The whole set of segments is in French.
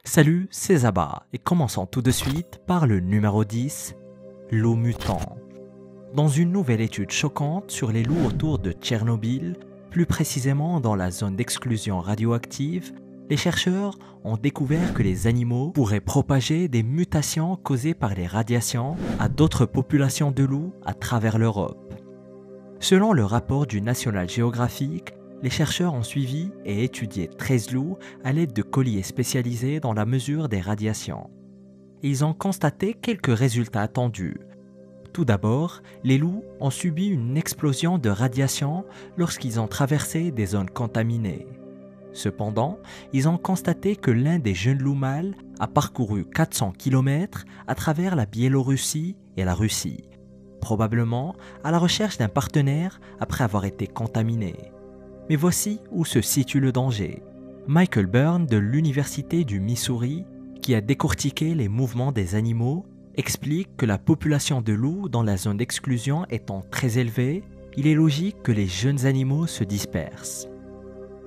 Salut, c'est Zaba et commençons tout de suite par le numéro 10, loup mutant. Dans une nouvelle étude choquante sur les loups autour de Tchernobyl, plus précisément dans la zone d'exclusion radioactive, les chercheurs ont découvert que les animaux pourraient propager des mutations causées par les radiations à d'autres populations de loups à travers l'Europe. Selon le rapport du National Geographic, les chercheurs ont suivi et étudié 13 loups à l'aide de colliers spécialisés dans la mesure des radiations. Et ils ont constaté quelques résultats attendus. Tout d'abord, les loups ont subi une explosion de radiation lorsqu'ils ont traversé des zones contaminées. Cependant, ils ont constaté que l'un des jeunes loups mâles a parcouru 400 km à travers la Biélorussie et la Russie, probablement à la recherche d'un partenaire après avoir été contaminé. Mais voici où se situe le danger. Michael Byrne de l'Université du Missouri, qui a décortiqué les mouvements des animaux, explique que la population de loups dans la zone d'exclusion étant très élevée, il est logique que les jeunes animaux se dispersent.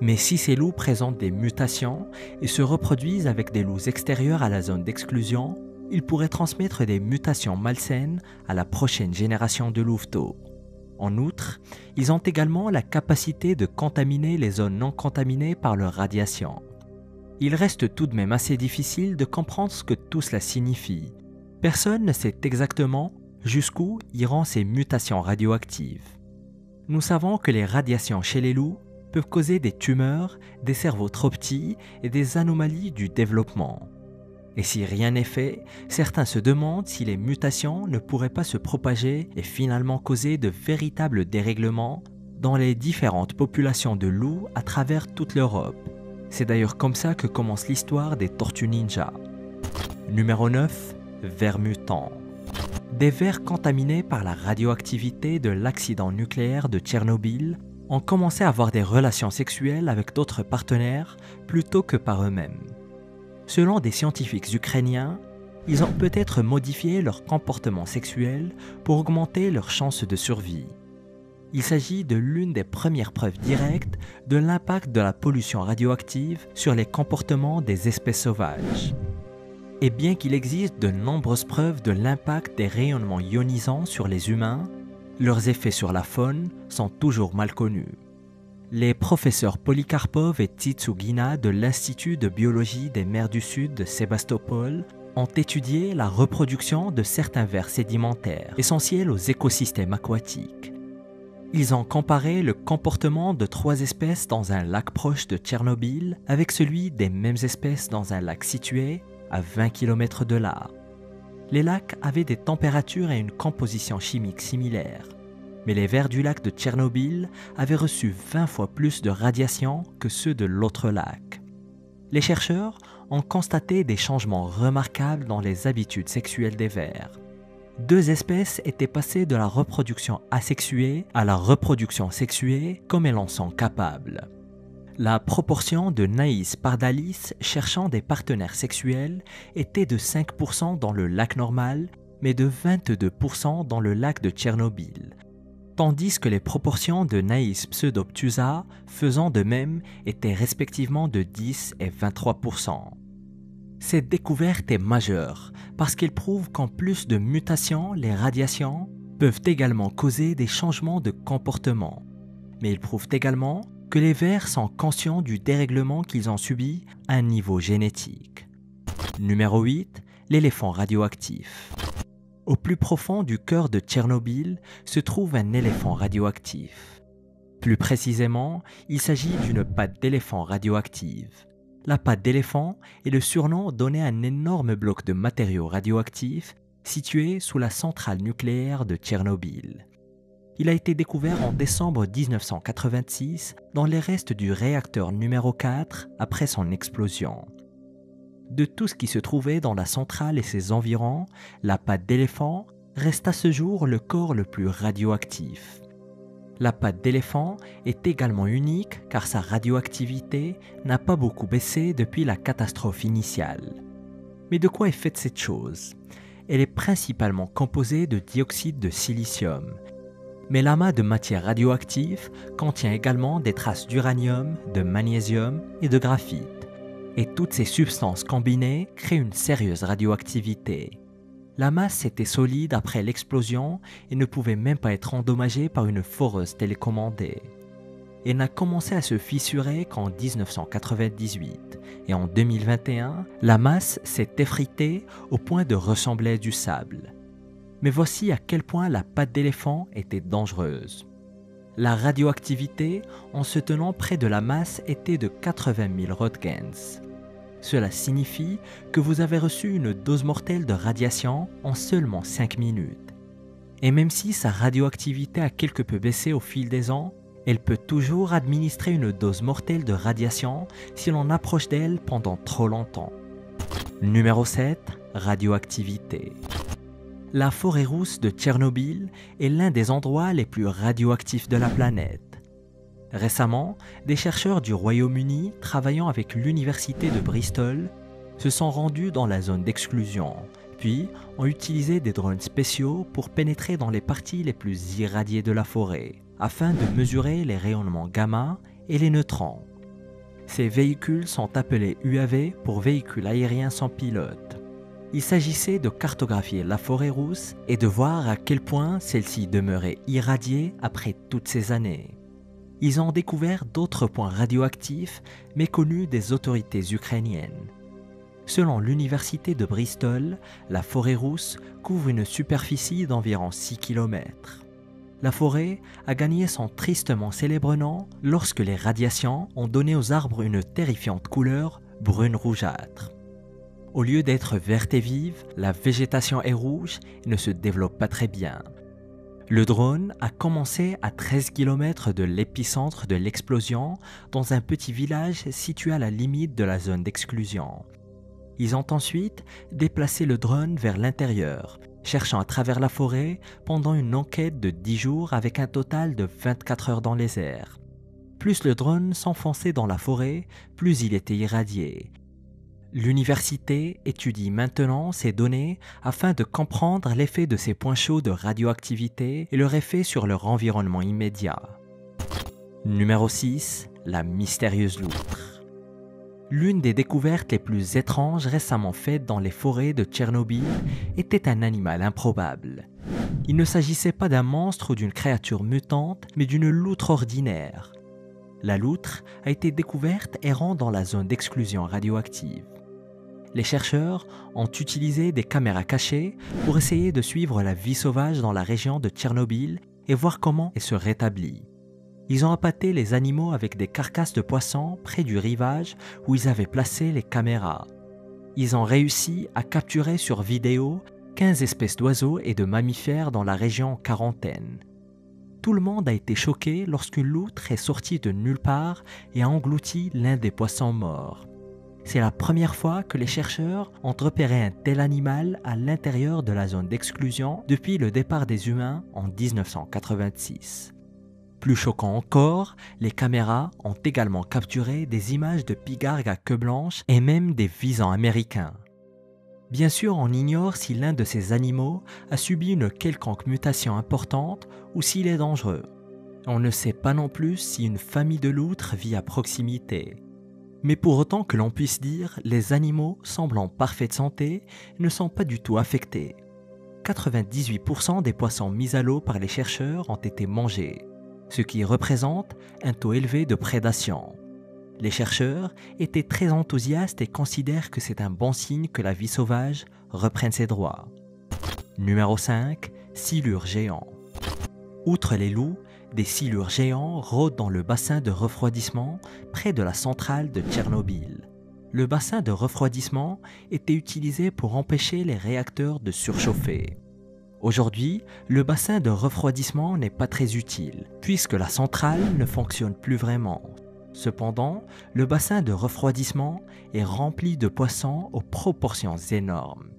Mais si ces loups présentent des mutations et se reproduisent avec des loups extérieurs à la zone d'exclusion, ils pourraient transmettre des mutations malsaines à la prochaine génération de louveteaux. En outre, ils ont également la capacité de contaminer les zones non contaminées par leur radiation. Il reste tout de même assez difficile de comprendre ce que tout cela signifie. Personne ne sait exactement jusqu'où iront ces mutations radioactives. Nous savons que les radiations chez les loups peuvent causer des tumeurs, des cerveaux trop petits et des anomalies du développement. Et si rien n'est fait, certains se demandent si les mutations ne pourraient pas se propager et finalement causer de véritables dérèglements dans les différentes populations de loups à travers toute l'Europe. C'est d'ailleurs comme ça que commence l'histoire des tortues ninja. Numéro 9, vers mutants. Des vers contaminés par la radioactivité de l'accident nucléaire de Tchernobyl ont commencé à avoir des relations sexuelles avec d'autres partenaires plutôt que par eux-mêmes. Selon des scientifiques ukrainiens, ils ont peut-être modifié leur comportement sexuel pour augmenter leurs chances de survie. Il s'agit de l'une des premières preuves directes de l'impact de la pollution radioactive sur les comportements des espèces sauvages. Et bien qu'il existe de nombreuses preuves de l'impact des rayonnements ionisants sur les humains, leurs effets sur la faune sont toujours mal connus. Les professeurs Polikarpov et Tsitsugina de l'Institut de biologie des mers du Sud de Sébastopol ont étudié la reproduction de certains vers sédimentaires, essentiels aux écosystèmes aquatiques. Ils ont comparé le comportement de 3 espèces dans un lac proche de Tchernobyl avec celui des mêmes espèces dans un lac situé à 20 km de là. Les lacs avaient des températures et une composition chimique similaires. Mais les vers du lac de Tchernobyl avaient reçu 20 fois plus de radiation que ceux de l'autre lac. Les chercheurs ont constaté des changements remarquables dans les habitudes sexuelles des vers. 2 espèces étaient passées de la reproduction asexuée à la reproduction sexuée comme elles en sont capables. La proportion de Naïs pardalis cherchant des partenaires sexuels était de 5% dans le lac normal, mais de 22% dans le lac de Tchernobyl, tandis que les proportions de Naïs pseudobtusa faisant de même étaient respectivement de 10 et 23%. Cette découverte est majeure parce qu'elle prouve qu'en plus de mutations, les radiations peuvent également causer des changements de comportement. Mais il prouve également que les vers sont conscients du dérèglement qu'ils ont subi à un niveau génétique. Numéro 8, l'éléphant radioactif. Au plus profond du cœur de Tchernobyl se trouve un éléphant radioactif. Plus précisément, il s'agit d'une patte d'éléphant radioactive. La patte d'éléphant est le surnom donné à un énorme bloc de matériaux radioactifs situé sous la centrale nucléaire de Tchernobyl. Il a été découvert en décembre 1986 dans les restes du réacteur numéro 4 après son explosion. De tout ce qui se trouvait dans la centrale et ses environs, la patte d'éléphant reste à ce jour le corps le plus radioactif. La patte d'éléphant est également unique car sa radioactivité n'a pas beaucoup baissé depuis la catastrophe initiale. Mais de quoi est faite cette chose? Elle est principalement composée de dioxyde de silicium. Mais l'amas de matière radioactive contient également des traces d'uranium, de magnésium et de graphite. Et toutes ces substances combinées créent une sérieuse radioactivité. La masse était solide après l'explosion et ne pouvait même pas être endommagée par une foreuse télécommandée. Elle n'a commencé à se fissurer qu'en 1998 et en 2021, la masse s'est effritée au point de ressembler à du sable. Mais voici à quel point la patte d'éléphant était dangereuse. La radioactivité en se tenant près de la masse était de 80 000 Roentgens. Cela signifie que vous avez reçu une dose mortelle de radiation en seulement 5 minutes. Et même si sa radioactivité a quelque peu baissé au fil des ans, elle peut toujours administrer une dose mortelle de radiation si l'on approche d'elle pendant trop longtemps. Numéro 7. Radioactivité. La forêt rousse de Tchernobyl est l'un des endroits les plus radioactifs de la planète. Récemment, des chercheurs du Royaume-Uni travaillant avec l'université de Bristol se sont rendus dans la zone d'exclusion, puis ont utilisé des drones spéciaux pour pénétrer dans les parties les plus irradiées de la forêt, afin de mesurer les rayonnements gamma et les neutrons. Ces véhicules sont appelés UAV pour véhicules aériens sans pilote. Il s'agissait de cartographier la forêt rousse et de voir à quel point celle-ci demeurait irradiée après toutes ces années. Ils ont découvert d'autres points radioactifs méconnus des autorités ukrainiennes. Selon l'université de Bristol, la forêt rousse couvre une superficie d'environ 6 km. La forêt a gagné son tristement célèbre nom lorsque les radiations ont donné aux arbres une terrifiante couleur brune rougeâtre. Au lieu d'être verte et vive, la végétation est rouge et ne se développe pas très bien. Le drone a commencé à 13 km de l'épicentre de l'explosion dans un petit village situé à la limite de la zone d'exclusion. Ils ont ensuite déplacé le drone vers l'intérieur, cherchant à travers la forêt pendant une enquête de 10 jours avec un total de 24 heures dans les airs. Plus le drone s'enfonçait dans la forêt, plus il était irradié. L'université étudie maintenant ces données afin de comprendre l'effet de ces points chauds de radioactivité et leur effet sur leur environnement immédiat. Numéro 6. La mystérieuse loutre. L'une des découvertes les plus étranges récemment faites dans les forêts de Tchernobyl était un animal improbable. Il ne s'agissait pas d'un monstre ou d'une créature mutante, mais d'une loutre ordinaire. La loutre a été découverte errant dans la zone d'exclusion radioactive. Les chercheurs ont utilisé des caméras cachées pour essayer de suivre la vie sauvage dans la région de Tchernobyl et voir comment elle se rétablit. Ils ont appâté les animaux avec des carcasses de poissons près du rivage où ils avaient placé les caméras. Ils ont réussi à capturer sur vidéo 15 espèces d'oiseaux et de mammifères dans la région en quarantaine. Tout le monde a été choqué lorsqu'une loutre est sortie de nulle part et a englouti l'un des poissons morts. C'est la première fois que les chercheurs ont repéré un tel animal à l'intérieur de la zone d'exclusion depuis le départ des humains en 1986. Plus choquant encore, les caméras ont également capturé des images de pigargues à queue blanche et même des visons américains. Bien sûr, on ignore si l'un de ces animaux a subi une quelconque mutation importante ou s'il est dangereux. On ne sait pas non plus si une famille de loutres vit à proximité. Mais pour autant que l'on puisse dire, les animaux semblent en parfaite santé et ne sont pas du tout affectés. 98% des poissons mis à l'eau par les chercheurs ont été mangés, ce qui représente un taux élevé de prédation. Les chercheurs étaient très enthousiastes et considèrent que c'est un bon signe que la vie sauvage reprenne ses droits. Numéro 5. Silures géants. Outre les loups, des silures géants rôdent dans le bassin de refroidissement près de la centrale de Tchernobyl. Le bassin de refroidissement était utilisé pour empêcher les réacteurs de surchauffer. Aujourd'hui, le bassin de refroidissement n'est pas très utile, puisque la centrale ne fonctionne plus vraiment. Cependant, le bassin de refroidissement est rempli de poissons aux proportions énormes.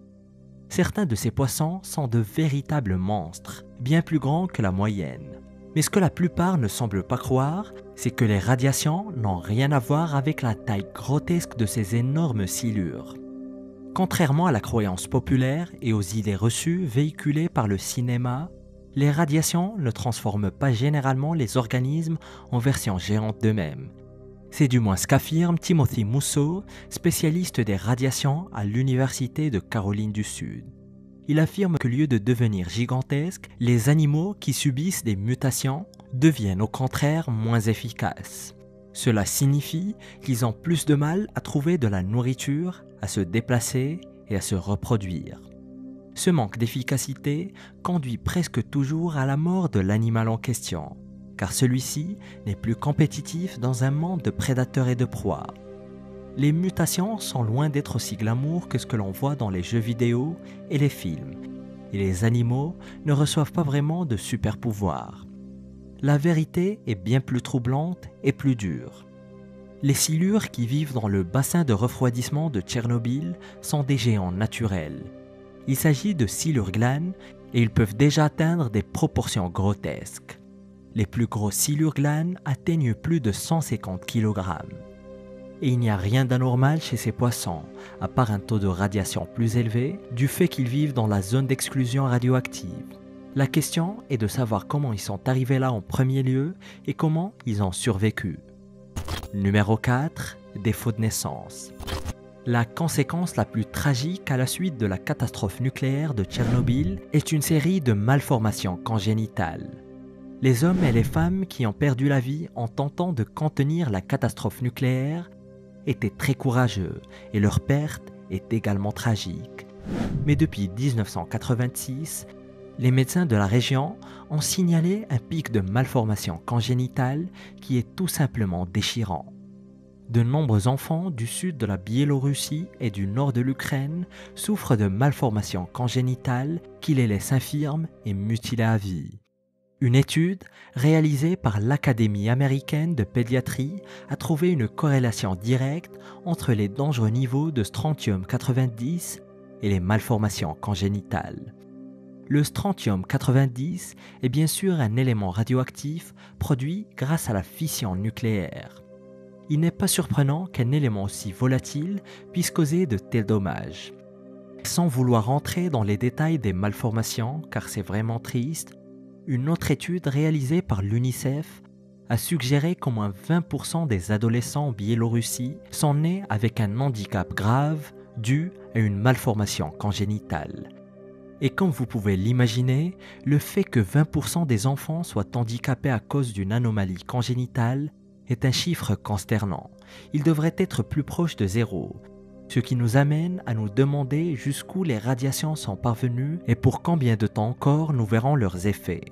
Certains de ces poissons sont de véritables monstres, bien plus grands que la moyenne. Mais ce que la plupart ne semblent pas croire, c'est que les radiations n'ont rien à voir avec la taille grotesque de ces énormes silures. Contrairement à la croyance populaire et aux idées reçues véhiculées par le cinéma, les radiations ne transforment pas généralement les organismes en versions géantes d'eux-mêmes. C'est du moins ce qu'affirme Timothy Mousseau, spécialiste des radiations à l'Université de Caroline du Sud. Il affirme qu'au lieu de devenir gigantesques, les animaux qui subissent des mutations deviennent au contraire moins efficaces. Cela signifie qu'ils ont plus de mal à trouver de la nourriture, à se déplacer et à se reproduire. Ce manque d'efficacité conduit presque toujours à la mort de l'animal en question, car celui-ci n'est plus compétitif dans un monde de prédateurs et de proies. Les mutations sont loin d'être aussi glamour que ce que l'on voit dans les jeux vidéo et les films, et les animaux ne reçoivent pas vraiment de super pouvoirs. La vérité est bien plus troublante et plus dure. Les silures qui vivent dans le bassin de refroidissement de Tchernobyl sont des géants naturels. Il s'agit de silures glanes et ils peuvent déjà atteindre des proportions grotesques. Les plus gros silures glanes atteignent plus de 150 kg. Et il n'y a rien d'anormal chez ces poissons, à part un taux de radiation plus élevé du fait qu'ils vivent dans la zone d'exclusion radioactive. La question est de savoir comment ils sont arrivés là en premier lieu et comment ils ont survécu. Numéro 4. Défaut de naissance. La conséquence la plus tragique à la suite de la catastrophe nucléaire de Tchernobyl est une série de malformations congénitales. Les hommes et les femmes qui ont perdu la vie en tentant de contenir la catastrophe nucléaire étaient très courageux et leur perte est également tragique. Mais depuis 1986, les médecins de la région ont signalé un pic de malformations congénitales qui est tout simplement déchirant. De nombreux enfants du sud de la Biélorussie et du nord de l'Ukraine souffrent de malformations congénitales qui les laissent infirmes et mutilés à vie. Une étude réalisée par l'Académie américaine de pédiatrie a trouvé une corrélation directe entre les dangereux niveaux de strontium 90 et les malformations congénitales. Le strontium 90 est bien sûr un élément radioactif produit grâce à la fission nucléaire. Il n'est pas surprenant qu'un élément aussi volatile puisse causer de tels dommages. Sans vouloir entrer dans les détails des malformations, car c'est vraiment triste, une autre étude réalisée par l'UNICEF a suggéré qu'au moins 20% des adolescents en Biélorussie sont nés avec un handicap grave dû à une malformation congénitale. Et comme vous pouvez l'imaginer, le fait que 20% des enfants soient handicapés à cause d'une anomalie congénitale est un chiffre consternant. Il devrait être plus proche de zéro, ce qui nous amène à nous demander jusqu'où les radiations sont parvenues et pour combien de temps encore nous verrons leurs effets.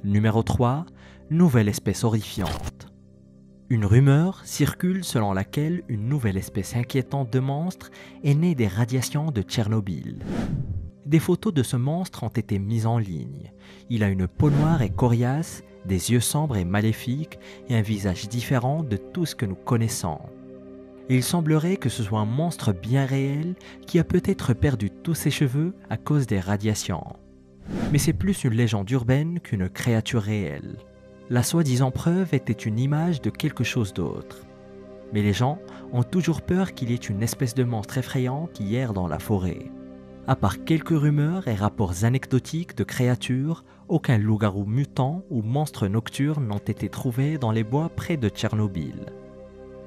Numéro 3. Nouvelle espèce horrifiante. Une rumeur circule selon laquelle une nouvelle espèce inquiétante de monstre est née des radiations de Tchernobyl. Des photos de ce monstre ont été mises en ligne. Il a une peau noire et coriace, des yeux sombres et maléfiques et un visage différent de tout ce que nous connaissons. Il semblerait que ce soit un monstre bien réel qui a peut-être perdu tous ses cheveux à cause des radiations. Mais c'est plus une légende urbaine qu'une créature réelle. La soi-disant preuve était une image de quelque chose d'autre. Mais les gens ont toujours peur qu'il y ait une espèce de monstre effrayant qui erre dans la forêt. À part quelques rumeurs et rapports anecdotiques de créatures, aucun loup-garou mutant ou monstre nocturne n'ont été trouvés dans les bois près de Tchernobyl.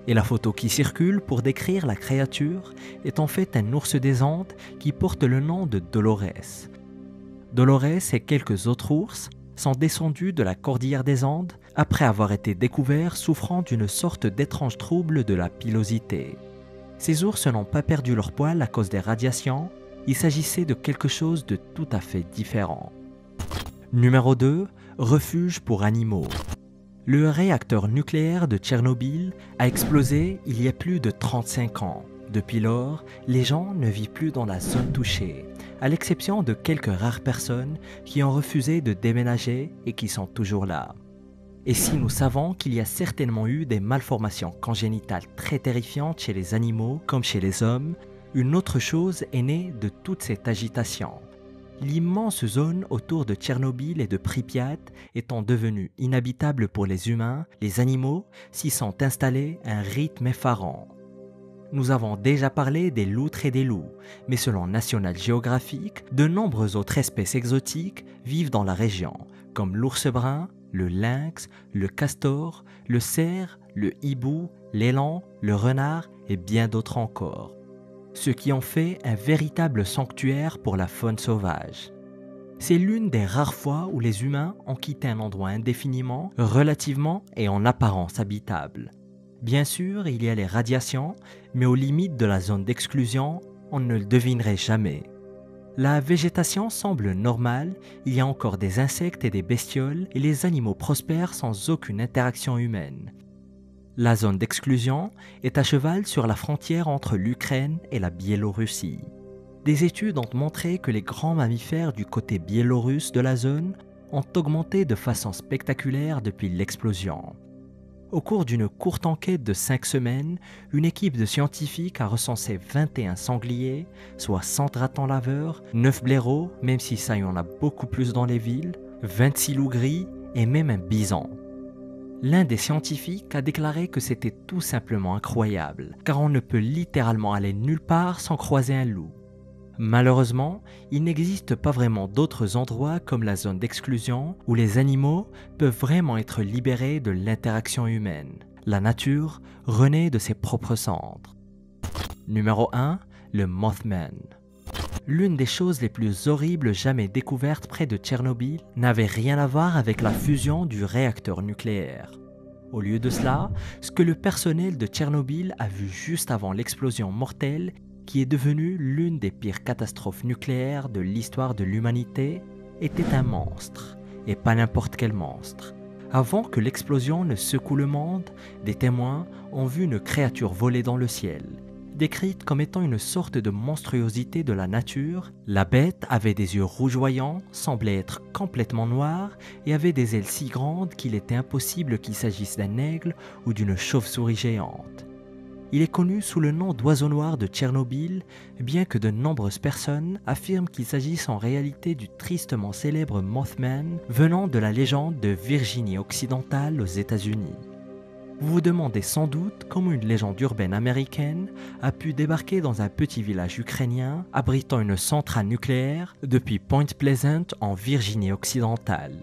Et la photo qui circule pour décrire la créature est en fait un ours des Andes qui porte le nom de Dolores. Dolores et quelques autres ours sont descendus de la cordillère des Andes après avoir été découverts souffrant d'une sorte d'étrange trouble de la pilosité. Ces ours n'ont pas perdu leur poil à cause des radiations, il s'agissait de quelque chose de tout à fait différent. Numéro 2. Refuge pour animaux. Le réacteur nucléaire de Tchernobyl a explosé il y a plus de 35 ans. Depuis lors, les gens ne vivent plus dans la zone touchée, à l'exception de quelques rares personnes qui ont refusé de déménager et qui sont toujours là. Et si nous savons qu'il y a certainement eu des malformations congénitales très terrifiantes chez les animaux comme chez les hommes, une autre chose est née de toute cette agitation. L'immense zone autour de Tchernobyl et de Pripyat étant devenue inhabitable pour les humains, les animaux s'y sont installés à un rythme effarant. Nous avons déjà parlé des loutres et des loups, mais selon National Geographic, de nombreuses autres espèces exotiques vivent dans la région, comme l'ours brun, le lynx, le castor, le cerf, le hibou, l'élan, le renard et bien d'autres encore. Ce qui en fait un véritable sanctuaire pour la faune sauvage. C'est l'une des rares fois où les humains ont quitté un endroit indéfiniment, relativement et en apparence habitable. Bien sûr, il y a les radiations, mais aux limites de la zone d'exclusion, on ne le devinerait jamais. La végétation semble normale, il y a encore des insectes et des bestioles, et les animaux prospèrent sans aucune interaction humaine. La zone d'exclusion est à cheval sur la frontière entre l'Ukraine et la Biélorussie. Des études ont montré que les grands mammifères du côté biélorusse de la zone ont augmenté de façon spectaculaire depuis l'explosion. Au cours d'une courte enquête de 5 semaines, une équipe de scientifiques a recensé 21 sangliers, soit 100 ratons laveurs, 9 blaireaux, même si ça y en a beaucoup plus dans les villes, 26 loups gris et même un bison. L'un des scientifiques a déclaré que c'était tout simplement incroyable, car on ne peut littéralement aller nulle part sans croiser un loup. Malheureusement, il n'existe pas vraiment d'autres endroits comme la zone d'exclusion où les animaux peuvent vraiment être libérés de l'interaction humaine. La nature renaît de ses propres cendres. Numéro 1. Le Mothman. L'une des choses les plus horribles jamais découvertes près de Tchernobyl n'avait rien à voir avec la fusion du réacteur nucléaire. Au lieu de cela, ce que le personnel de Tchernobyl a vu juste avant l'explosion mortelle qui est devenue l'une des pires catastrophes nucléaires de l'histoire de l'humanité, était un monstre, et pas n'importe quel monstre. Avant que l'explosion ne secoue le monde, des témoins ont vu une créature voler dans le ciel. Décrite comme étant une sorte de monstruosité de la nature, la bête avait des yeux rougeoyants, semblait être complètement noire et avait des ailes si grandes qu'il était impossible qu'il s'agisse d'un aigle ou d'une chauve-souris géante. Il est connu sous le nom d'oiseau noir de Tchernobyl, bien que de nombreuses personnes affirment qu'il s'agisse en réalité du tristement célèbre Mothman venant de la légende de Virginie occidentale aux États-Unis. Vous vous demandez sans doute comment une légende urbaine américaine a pu débarquer dans un petit village ukrainien abritant une centrale nucléaire depuis Point Pleasant en Virginie occidentale.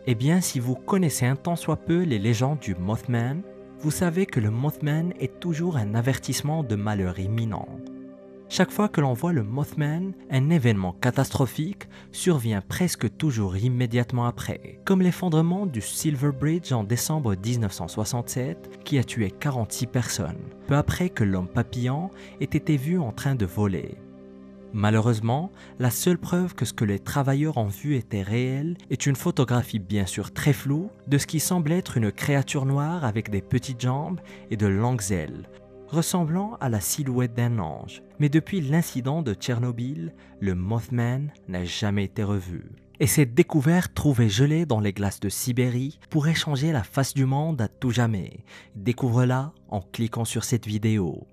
Eh bien, si vous connaissez un tant soit peu les légendes du Mothman, vous savez que le Mothman est toujours un avertissement de malheur imminent. Chaque fois que l'on voit le Mothman, un événement catastrophique survient presque toujours immédiatement après, comme l'effondrement du Silver Bridge en décembre 1967 qui a tué 46 personnes, peu après que l'homme papillon ait été vu en train de voler. Malheureusement, la seule preuve que ce que les travailleurs ont vu était réel est une photographie bien sûr très floue de ce qui semble être une créature noire avec des petites jambes et de longues ailes, ressemblant à la silhouette d'un ange. Mais depuis l'incident de Tchernobyl, le Mothman n'a jamais été revu. Et cette découverte trouvée gelée dans les glaces de Sibérie pourrait changer la face du monde à tout jamais. Découvre-la en cliquant sur cette vidéo.